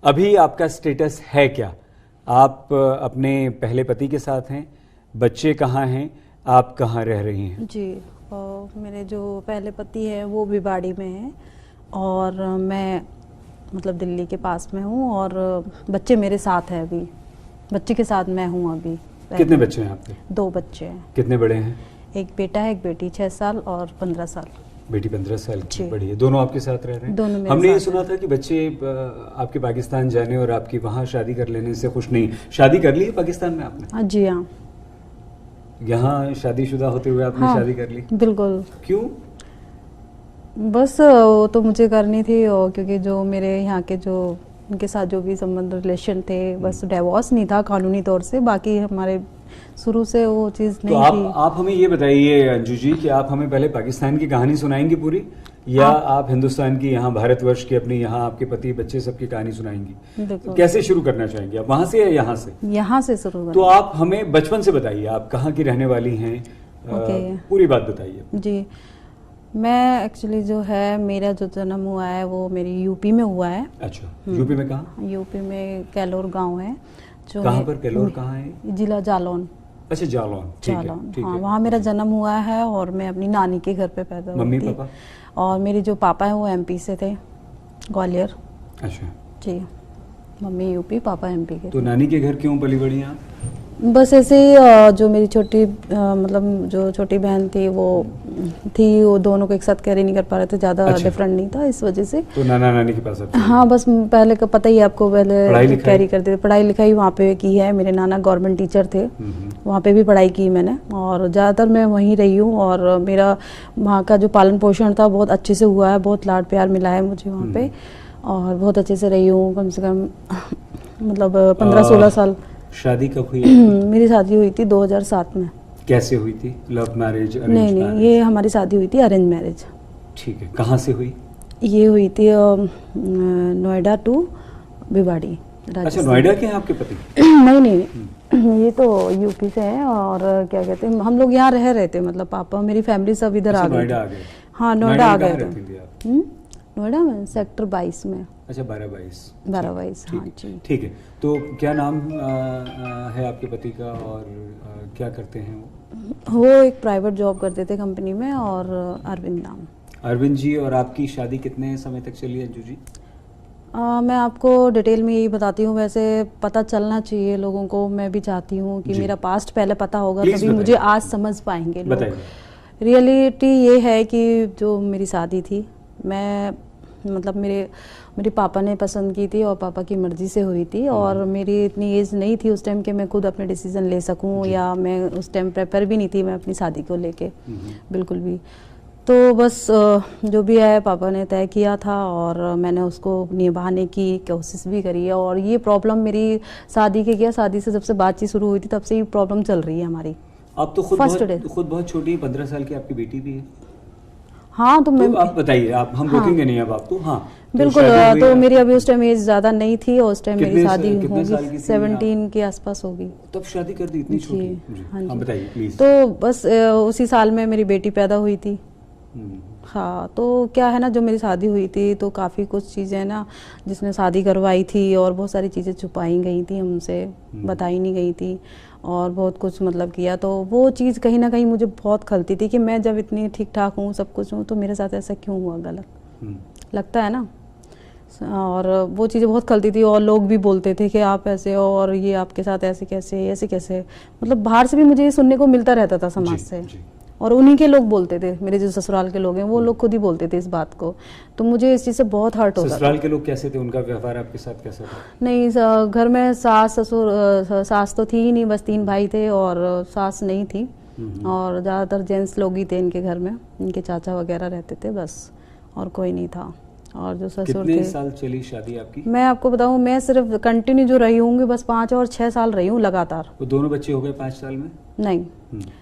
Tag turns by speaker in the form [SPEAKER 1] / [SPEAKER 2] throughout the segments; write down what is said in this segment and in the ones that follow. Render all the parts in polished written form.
[SPEAKER 1] अभी आपका स्टेटस है क्या? आप अपने पहले पति के साथ हैं, बच्चे कहाँ हैं, आप कहाँ रह रही हैं?
[SPEAKER 2] जी, मेरे जो पहले पति है वो भिवाड़ी में है और मैं मतलब दिल्ली के पास में हूँ और बच्चे मेरे साथ हैं अभी। बच्चे के साथ मैं हूँ अभी।
[SPEAKER 1] कितने बच्चे हैं आपके?
[SPEAKER 2] 2 बच्चे हैं।
[SPEAKER 1] कितने बड़े हैं?
[SPEAKER 2] एक बेटा है, एक बेटी, 6 साल और 15 साल।
[SPEAKER 1] बेटी 15 साल की बड़ी है। दोनों आपके साथ रह रहे हैं?
[SPEAKER 2] दोनों मेरे
[SPEAKER 1] हमने ये
[SPEAKER 2] साथ
[SPEAKER 1] सुना था कि बच्चे आपके पाकिस्तान जाने और आपकी वहाँ शादी कर लेने से खुश नहीं। शादी कर ली है पाकिस्तान में आपने?
[SPEAKER 2] हाँ जी, हाँ।
[SPEAKER 1] यहाँ शादीशुदा होते हुए आपने
[SPEAKER 2] हाँ,
[SPEAKER 1] शादी कर ली?
[SPEAKER 2] बिल्कुल।
[SPEAKER 1] क्यों?
[SPEAKER 2] बस वो तो मुझे करनी थी और क्योंकि जो मेरे यहाँ के जो उनके साथ जो भी संबंध रिलेशन थे, बस डिवोर्स नहीं था कानूनी तौर से, बाकी हमारे शुरू से वो चीज़ नहीं थी।
[SPEAKER 1] तो आप हमें ये बताइए अंजू जी कि आप हमें पहले पाकिस्तान की कहानी सुनाएंगी पूरी, या आप हिंदुस्तान की, यहाँ भारतवर्ष की, अपनी यहाँ आपके पति बच्चे सबकी कहानी सुनाएंगी? तो कैसे शुरू करना चाहेंगे आप, वहां से या यहाँ से?
[SPEAKER 2] यहाँ से शुरू
[SPEAKER 1] तो आप हमें बचपन से बताइए, आप कहाँ की रहने वाली हैं? पूरी बात बताइए
[SPEAKER 2] जी। मैं एक्चुअली जो है, मेरा जो जन्म हुआ है वो मेरी यूपी में हुआ है।
[SPEAKER 1] अच्छा, यूपी में कहाँ?
[SPEAKER 2] यूपी में कैलोर गांव है। जो
[SPEAKER 1] कहाँ पर? कैलोर कहाँ है?
[SPEAKER 2] जिला जालौन।
[SPEAKER 1] अच्छा, जालौन।
[SPEAKER 2] जालौन, हाँ, वहाँ मेरा जन्म हुआ है और मैं अपनी नानी के घर पे पैदा हुई थी।
[SPEAKER 1] Mummy papa? और
[SPEAKER 2] मेरे जो पापा हैं वो एमपी से थे, ग्वालियर।
[SPEAKER 1] अच्छा
[SPEAKER 2] जी, मम्मी यूपी, पापा एमपी के।
[SPEAKER 1] तो नानी के घर क्यों पली बड़ी आप?
[SPEAKER 2] बस ऐसे ही जो मेरी छोटी मतलब जो छोटी बहन थी वो दोनों को एक साथ कैरी नहीं कर पा रहे थे, ज़्यादा डिफरेंट नहीं था, इस वजह से।
[SPEAKER 1] तो नाना नानी के पास?
[SPEAKER 2] हाँ, बस पहले का पता ही आपको, पहले कैरी करते थे। पढ़ाई लिखाई वहाँ पे की है, मेरे नाना गवर्नमेंट टीचर थे, वहाँ पे भी पढ़ाई की मैंने और ज़्यादातर मैं वहीं रही हूँ और मेरा वहाँ का जो पालन पोषण था बहुत अच्छे से हुआ है, बहुत लाड प्यार मिला है मुझे वहाँ पे और बहुत अच्छे से रही हूँ, कम से कम मतलब 15-16 साल।
[SPEAKER 1] शादी कब हुई?
[SPEAKER 2] मेरी शादी हुई थी 2007 में।
[SPEAKER 1] कैसे हुई थी? Love marriage, arrange?
[SPEAKER 2] नहीं, ये हमारी शादी हुई थी अरेंज मैरिज।
[SPEAKER 1] ठीक है, कहाँ से हुई?
[SPEAKER 2] ये हुई थी नोएडा टू भिवाड़ी।
[SPEAKER 1] अच्छा, नोएडा के हैं आपके पति?
[SPEAKER 2] नहीं, ये तो यूपी से हैं और क्या कहते हैं, हम लोग यहाँ रह रहे थे, मतलब पापा मेरी फैमिली सब इधर आ गए।
[SPEAKER 1] नोएडा आ गए?
[SPEAKER 2] हाँ, नोएडा आ गए थे। नोएडा में सेक्टर 22 में।
[SPEAKER 1] अच्छा, 12-22।
[SPEAKER 2] हाँ जी।
[SPEAKER 1] ठीक है, तो क्या नाम है आपके पति का और क्या करते हैं
[SPEAKER 2] वो एक प्राइवेट जॉब करते थे कंपनी में और अरविंद नाम।
[SPEAKER 1] अरविंद जी, और आपकी शादी कितने समय तक चली अंजू जी?
[SPEAKER 2] मैं आपको डिटेल में यही बताती हूँ, वैसे पता चलना चाहिए लोगों को, मैं भी चाहती हूँ कि मेरा पास्ट पहले पता होगा तभी मुझे आज समझ पाएंगे लोग। रियलिटी ये है कि जो मेरी शादी थी, मैं मतलब मेरे पापा ने पसंद की थी और पापा की मर्जी से हुई थी और मेरी इतनी एज नहीं थी उस टाइम कि मैं खुद अपने डिसीजन ले सकूं, या मैं उस टाइम प्रेफर भी नहीं थी मैं अपनी शादी को लेके, बिल्कुल भी। तो बस जो भी है पापा ने तय किया था और मैंने उसको निभाने की कोशिश भी करी है और ये प्रॉब्लम मेरी शादी के शादी से जब से बातचीत शुरू हुई थी तब से ये प्रॉब्लम चल रही है हमारी।
[SPEAKER 1] आप तो खुद बहुत छोटी, 15 साल की आपकी बेटी भी है।
[SPEAKER 2] हाँ, तो मैं
[SPEAKER 1] आप बताइए, आप हम रोकेंगे नहीं अब आपको। हाँ,
[SPEAKER 2] बिल्कुल। तो मेरी अभी उस टाइम एज ज्यादा नहीं थी और उस टाइम मेरी शादी होगी 17 के आसपास होगी,
[SPEAKER 1] तब शादी कर दी इतनी छोटी?
[SPEAKER 2] हाँ जी,
[SPEAKER 1] बताइए प्लीज।
[SPEAKER 2] तो बस उसी साल में मेरी बेटी पैदा हुई थी। हाँ, तो क्या है ना, जो मेरी शादी हुई थी तो काफ़ी कुछ चीज़ें ना जिसने शादी करवाई थी और बहुत सारी चीज़ें छुपाई गई थी हमसे, बताई नहीं गई थी और बहुत कुछ मतलब किया, तो वो चीज़ कहीं ना कहीं मुझे बहुत खलती थी कि मैं जब इतनी ठीक ठाक हूँ, सब कुछ हूँ, तो मेरे साथ ऐसा क्यों हुआ, गलत लगता है ना। और वो चीज़ें बहुत खलती थी और लोग भी बोलते थे कि आप ऐसे हो और ये आपके साथ ऐसे कैसे, मतलब बाहर से भी मुझे ये सुनने को मिलता रहता था समाज से। और उन्हीं के लोग बोलते थे, मेरे जो ससुराल के लोग हैं वो लोग खुद ही बोलते थे इस बात को, तो मुझे इस चीज़ से बहुत हर्ट होता था।
[SPEAKER 1] ससुराल के लोग कैसे थे? उनका व्यवहार आपके साथ कैसा था?
[SPEAKER 2] नहीं, घर में सास तो थी ही नहीं, बस 3 भाई थे और सास नहीं थी और ज़्यादातर जेंट्स लोग ही थे इनके घर में, इनके चाचा वगैरह रहते थे बस, और कोई नहीं था। और जो ससुर थे।
[SPEAKER 1] कितने साल चली शादी आपकी?
[SPEAKER 2] मैं आपको बताऊं, मैं सिर्फ कंटिन्यू जो रही हूँगी बस 5 और 6 साल रही हूँ लगातार।
[SPEAKER 1] वो दोनों बच्चे हो गए 5 साल में?
[SPEAKER 2] नहीं।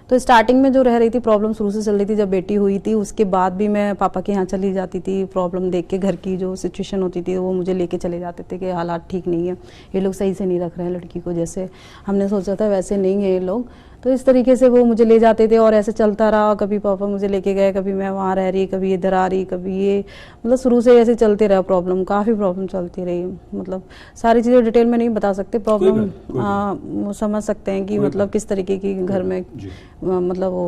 [SPEAKER 2] तो स्टार्टिंग में जो रह रही थी प्रॉब्लम शुरू से चल रही थी, जब बेटी हुई थी उसके बाद भी मैं पापा के यहाँ चली जाती थी। प्रॉब्लम देख के घर की जो सिचुएशन होती थी वो मुझे लेके चले जाते थे कि हालात ठीक नहीं है, ये लोग सही से नहीं रख रहे हैं लड़की को, जैसे हमने सोचा था वैसे नहीं है ये लोग। तो इस तरीके से वो मुझे ले जाते थे और ऐसे चलता रहा। कभी पापा मुझे लेके गए, कभी मैं वहाँ रह रही, कभी इधर आ रही, कभी ये, मतलब शुरू से ऐसे चलते रहा प्रॉब्लम, काफ़ी प्रॉब्लम चलती रही। मतलब सारी चीज़ें डिटेल में नहीं बता सकते, प्रॉब्लम समझ सकते हैं कि मतलब किस तरीके की घर में मतलब वो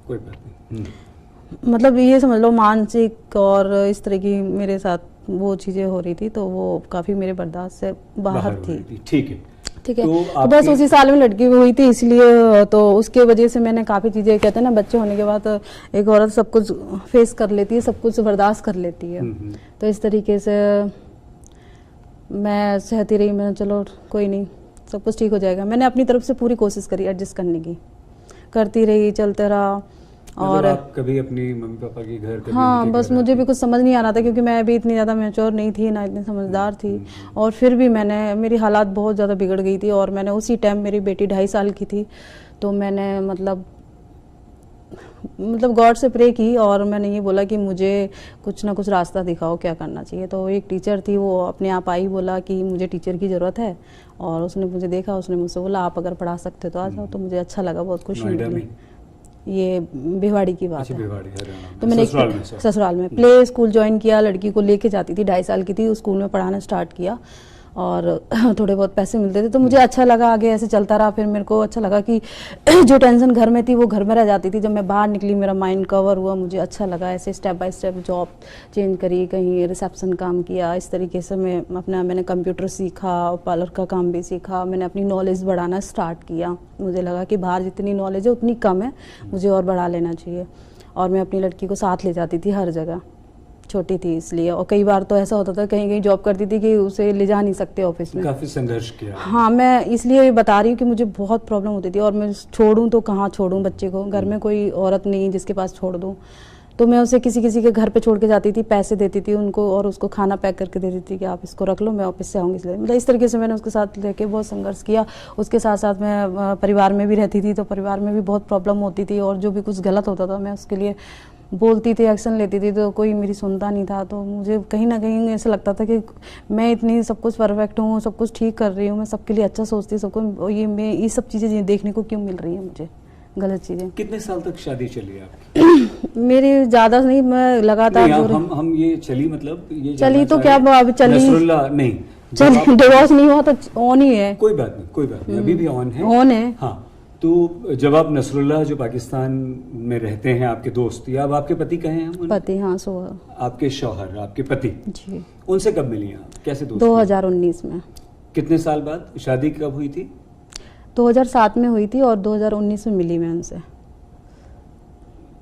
[SPEAKER 1] कोई बात नहीं।
[SPEAKER 2] मतलब ये समझ लो मानसिक और इस तरह की मेरे साथ वो चीज़ें हो रही थी, तो वो काफ़ी मेरे बर्दाश्त से बाहर थी।
[SPEAKER 1] ठीक है,
[SPEAKER 2] ठीक है। तो बस उसी साल में लड़की हुई थी, इसलिए तो उसके वजह से मैंने काफ़ी चीज़ें, कहते हैं ना बच्चे होने के बाद एक औरत सब कुछ फेस कर लेती है, सब कुछ बर्दाश्त कर लेती है। तो इस तरीके से मैं सहती रही, मैंने चलो कोई नहीं, सब कुछ ठीक हो जाएगा। मैंने अपनी तरफ से पूरी कोशिश करी एडजस्ट करने की, करती रही, चलते रहा। और
[SPEAKER 1] आप कभी अपनी मम्मी पापा के घर कभी
[SPEAKER 2] हाँ, बस मुझे भी कुछ समझ नहीं आ रहा था क्योंकि मैं भी इतनी ज़्यादा मैच्योर नहीं थी ना, इतनी समझदार थी। और फिर भी मेरी हालात बहुत ज़्यादा बिगड़ गई थी। और मैंने उसी टाइम, मेरी बेटी 2.5 साल की थी, तो मैंने मतलब गॉड से प्रे की और मैंने ये बोला कि मुझे कुछ ना कुछ रास्ता दिखाओ, क्या करना चाहिए। तो एक टीचर थी, वो अपने आप आई, बोला कि मुझे टीचर की ज़रूरत है। और उसने मुझे देखा, उसने मुझसे बोला आप अगर पढ़ा सकते तो आ जाओ। तो मुझे अच्छा लगा, बहुत खुशी मिली। ये भिवाड़ी की बात है। तो मैंने ससुराल में प्ले स्कूल ज्वाइन किया, लड़की को लेके जाती थी, 2.5 साल की थी, उस स्कूल में पढ़ाना स्टार्ट किया और थोड़े बहुत पैसे मिलते थे तो मुझे अच्छा लगा। आगे ऐसे चलता रहा। फिर मेरे को अच्छा लगा कि जो टेंशन घर में थी वो घर में रह जाती थी। जब मैं बाहर निकली मेरा माइंड कवर हुआ, मुझे अच्छा लगा। ऐसे step by step job change करी, कहीं रिसेप्शन काम किया, इस तरीके से मैंने कंप्यूटर सीखा, पार्लर का काम भी सीखा। मैंने अपनी नॉलेज बढ़ाना स्टार्ट किया। मुझे लगा कि बाहर जितनी नॉलेज है उतनी कम है, मुझे और बढ़ा लेना चाहिए। और मैं अपनी लड़की को साथ ले जाती थी हर जगह, छोटी थी इसलिए। और कई बार तो ऐसा होता था, कहीं कहीं जॉब करती थी कि उसे ले जा नहीं सकते ऑफिस में।
[SPEAKER 1] काफी संघर्ष किया।
[SPEAKER 2] हाँ, मैं इसलिए बता रही हूँ कि मुझे बहुत प्रॉब्लम होती थी। और मैं छोड़ूं तो कहाँ छोड़ूं बच्चे को, घर में कोई औरत नहीं जिसके पास छोड़ दूं। तो मैं उसे किसी किसी के घर पे छोड़ के जाती थी, पैसे देती थी उनको और उसको खाना पैक करके देती थी कि आप इसको रख लो, मैं ऑफिस से आऊँगी इसलिए। मतलब इस तरीके से मैंने उसके साथ लेके बहुत संघर्ष किया। उसके साथ साथ मैं परिवार में भी रहती थी, तो परिवार में भी बहुत प्रॉब्लम होती थी। और जो भी कुछ गलत होता था मैं उसके लिए बोलती थी, एक्शन लेती थी, तो कोई मेरी सुनता नहीं था। तो मुझे कहीं ना कहीं ऐसा लगता था कि मैं इतनी सब कुछ परफेक्ट हूँ, सब कुछ ठीक कर रही हूँ, मैं सबके लिए अच्छा सोचती हूँ, सबको ये सब चीज़ें देखने को क्यों मिल रही है मुझे, गलत चीज़ें।
[SPEAKER 1] कितने साल तक शादी चली आपकी?
[SPEAKER 2] मेरी ज़्यादा नहीं, मैं लगातार
[SPEAKER 1] हम ये चली, मतलब ये
[SPEAKER 2] चली तो क्या अब चली
[SPEAKER 1] नहीं
[SPEAKER 2] चली, डिवोर्स नहीं हुआ तो ऑन ही है।
[SPEAKER 1] कोई बात नहीं, कोई बात नहीं, अभी भी ऑन है।
[SPEAKER 2] ऑन है,
[SPEAKER 1] हाँ। तो जब आप नसरुल्लाह जो पाकिस्तान में रहते हैं, आपके दोस्त या अब आपके पति कहे हैं?
[SPEAKER 2] पति, हाँ, सोहर।
[SPEAKER 1] आपके शौहर, आपके पति
[SPEAKER 2] जी।
[SPEAKER 1] उनसे कब मिली आप, कैसे दोस्त?
[SPEAKER 2] 2019 में।
[SPEAKER 1] कितने साल बाद? शादी कब हुई थी?
[SPEAKER 2] 2007 में हुई थी और 2019 में मिली मैं उनसे।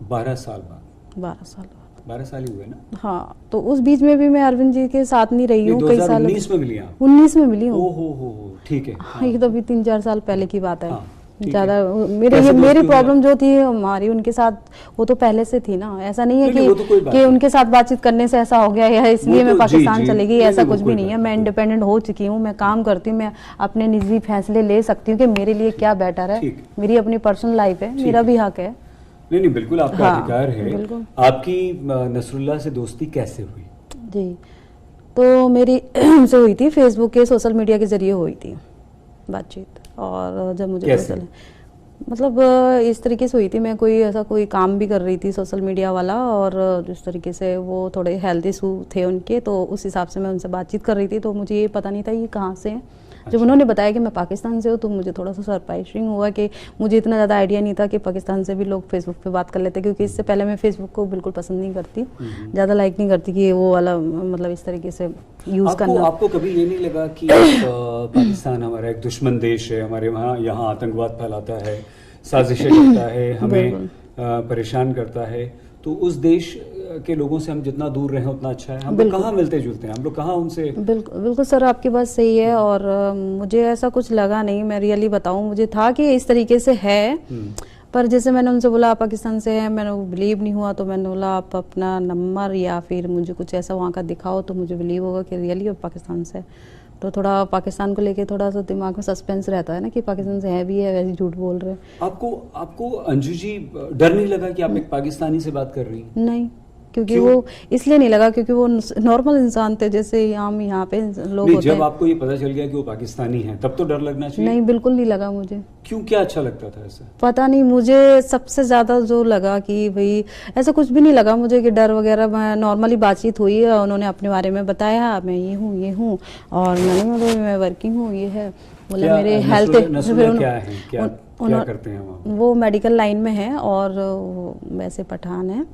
[SPEAKER 1] 12 साल बाद?
[SPEAKER 2] 12 साल बाद।
[SPEAKER 1] 12 साल ही हुए ना?
[SPEAKER 2] हाँ, तो उस बीच में भी मैं अरविंद जी के साथ नहीं रही हूँ कई साल।
[SPEAKER 1] 2019 में मिली आप?
[SPEAKER 2] 19 में मिली हूँ।
[SPEAKER 1] हो, ठीक है।
[SPEAKER 2] हाँ, ये तो अभी 3-4 साल पहले की बात है।
[SPEAKER 1] हाँ,
[SPEAKER 2] ज़्यादा मेरी प्रॉब्लम जो थी हमारी उनके साथ, वो तो पहले से थी ना। ऐसा नहीं है कि उनके साथ बातचीत करने से ऐसा हो गया या इसलिए मैं पाकिस्तान चली गई, ऐसा कुछ भी नहीं है। मैं इंडिपेंडेंट हो चुकी हूँ, मैं काम करती हूँ, मैं अपने निजी फैसले ले सकती हूँ कि मेरे लिए क्या बेटर है। मेरी अपनी पर्सनल लाइफ है, मेरा भी हक है।
[SPEAKER 1] नहीं, बिल्कुल आपका अधिकार है। आपकी नसरुल्लाह से दोस्ती कैसे हुई?
[SPEAKER 2] जी, तो मेरी उनसे हुई थी फेसबुक के, सोशल मीडिया के जरिए हुई थी बातचीत। और जब मुझे पता चला, मतलब इस तरीके से हुई थी, मैं कोई काम भी कर रही थी सोशल मीडिया वाला, और जिस तरीके से वो थोड़े हेल्थ इशू थे उनके, तो उस हिसाब से मैं उनसे बातचीत कर रही थी। तो मुझे ये पता नहीं था ये कहाँ से हैं। जब उन्होंने बताया कि मैं पाकिस्तान से हूँ तो मुझे थोड़ा सा सरप्राइजिंग हुआ कि मुझे इतना ज़्यादा आइडिया नहीं था कि पाकिस्तान से भी लोग फेसबुक पे बात कर लेते, क्योंकि इससे पहले मैं फेसबुक को बिल्कुल पसंद नहीं करती, ज़्यादा लाइक नहीं करती कि वो वाला मतलब इस तरीके से यूज़ करना।
[SPEAKER 1] आपको कभी ये नहीं लगा कि पाकिस्तान हमारा एक दुश्मन देश है, हमारे यहाँ आतंकवाद फैलाता है, साजिशें करता है, हमें परेशान करता है, तो उस देश के लोगों से हम जितना दूर रहें उतना अच्छा है? हम लोग कहाँ मिलते जुलते हैं, हम लोग कहाँ उनसे?
[SPEAKER 2] बिल्कुल सर, आपकी बात सही है। और मुझे ऐसा कुछ लगा नहीं, मैं रियली बताऊं, मुझे था कि इस तरीके से है, पर जैसे मैंने उनसे बोला आप पाकिस्तान से हैं, मैंने बिलीव नहीं हुआ, तो मैंने बोला आप अपना नंबर या फिर मुझे कुछ ऐसा वहाँ का दिखाओ तो मुझे बिलीव होगा कि रियली आप पाकिस्तान से। तो थोड़ा पाकिस्तान को लेके थोड़ा सा दिमाग में सस्पेंस रहता है ना कि पाकिस्तान से है भी है, वैसे झूठ बोल रहे हैं।
[SPEAKER 1] आपको अंजू जी डर नहीं लगा कि आप एक पाकिस्तानी से बात कर रही हैं?
[SPEAKER 2] नहीं, क्योंकि वो इसलिए नहीं लगा क्योंकि वो नॉर्मल इंसान थे जैसे हम यहाँ पे लोग होते हैं।
[SPEAKER 1] जब आपको ये पता चल गया कि वो पाकिस्तानी हैं तब तो डर लगना चाहिए?
[SPEAKER 2] नहीं, बिल्कुल नहीं लगा मुझे।
[SPEAKER 1] क्यों, क्या अच्छा लगता था ऐसा?
[SPEAKER 2] पता नहीं, मुझे सबसे ज्यादा जो लगा कि भाई ऐसा कुछ भी नहीं लगा मुझे कि डर वगैरह। नॉर्मली बातचीत हुई, उन्होंने अपने बारे में बताया, मैं ये हूँ और मैं वर्किंग हूँ, ये है, बोला मेरे हेल्थ
[SPEAKER 1] क्या करते हैं
[SPEAKER 2] वो मेडिकल लाइन में है और वैसे पठान है।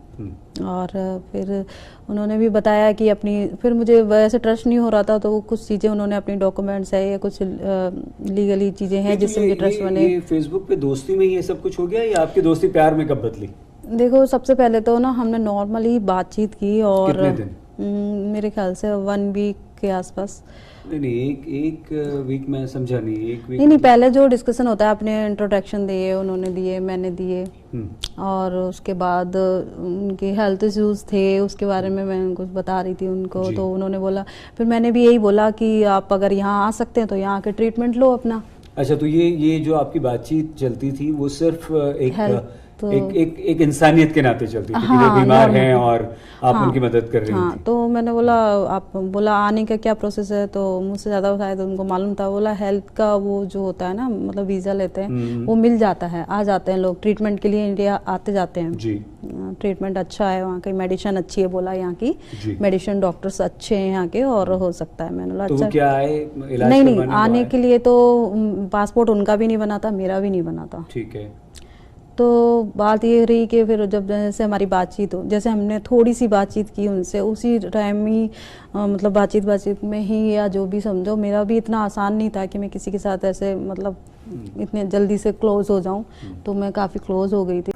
[SPEAKER 2] और फिर उन्होंने भी बताया कि अपनी, फिर मुझे वैसे ट्रस्ट नहीं हो रहा था तो कुछ चीज़ें उन्होंने अपनी डॉक्यूमेंट्स है या कुछ लीगली चीज़ें हैं जिससे मुझे ट्रस्ट बने।
[SPEAKER 1] ये फेसबुक पे दोस्ती में ये सब कुछ हो गया या आपकी दोस्ती प्यार में कब बदली?
[SPEAKER 2] देखो, सबसे पहले तो ना हमने नॉर्मली बातचीत की और
[SPEAKER 1] कितने दिन?
[SPEAKER 2] मेरे ख्याल से 1 वीक के आसपास।
[SPEAKER 1] नहीं, एक वीक में समझा नहीं। एक वीक
[SPEAKER 2] नहीं, पहले जो डिस्कशन होता है, अपने इंट्रोडक्शन दिए, उन्होंने दिए, मैंने दिए, और उसके बाद उनके हेल्थ इश्यूज थे उसके बारे में मैं कुछ बता रही थी उनको, तो उन्होंने बोला, फिर मैंने भी यही बोला कि आप अगर यहाँ आ सकते हैं तो यहाँ के ट्रीटमेंट लो अपना।
[SPEAKER 1] अच्छा, तो ये जो आपकी बातचीत चलती थी वो सिर्फ एक इंसानियत के नाते चलती थी?
[SPEAKER 2] हाँ,
[SPEAKER 1] कि बीमार हैं और आप उनकी मदद कर रही
[SPEAKER 2] हाँ,
[SPEAKER 1] थी।
[SPEAKER 2] तो मैंने बोला, आप बोला आने का क्या प्रोसेस है, तो मुझसे ज़्यादा बताया तो उनको मालूम था। बोला हेल्थ का वो जो होता है ना, मतलब वीज़ा लेते हैं वो मिल जाता है, आ जाते हैं लोग ट्रीटमेंट के लिए, इंडिया आते जाते हैं जी। ट्रीटमेंट अच्छा है वहाँ की, मेडिसिन अच्छी है, बोला यहाँ की मेडिसिन डॉक्टर्स अच्छे हैं यहाँ के, और हो सकता है। मैंने बोला
[SPEAKER 1] तो
[SPEAKER 2] अच्छा,
[SPEAKER 1] क्या आए इलाज
[SPEAKER 2] नहीं, आने के लिए तो पासपोर्ट उनका भी नहीं बना था, मेरा भी नहीं बना था।
[SPEAKER 1] ठीक है।
[SPEAKER 2] तो बात ये रही कि फिर जब जैसे हमारी बातचीत हो, जैसे हमने थोड़ी सी बातचीत की उनसे, उसी टाइम ही मतलब बातचीत में ही, या जो भी समझो, मेरा भी इतना आसान नहीं था कि मैं किसी के साथ ऐसे मतलब इतने जल्दी से क्लोज हो जाऊं, तो मैं काफ़ी क्लोज हो गई थी।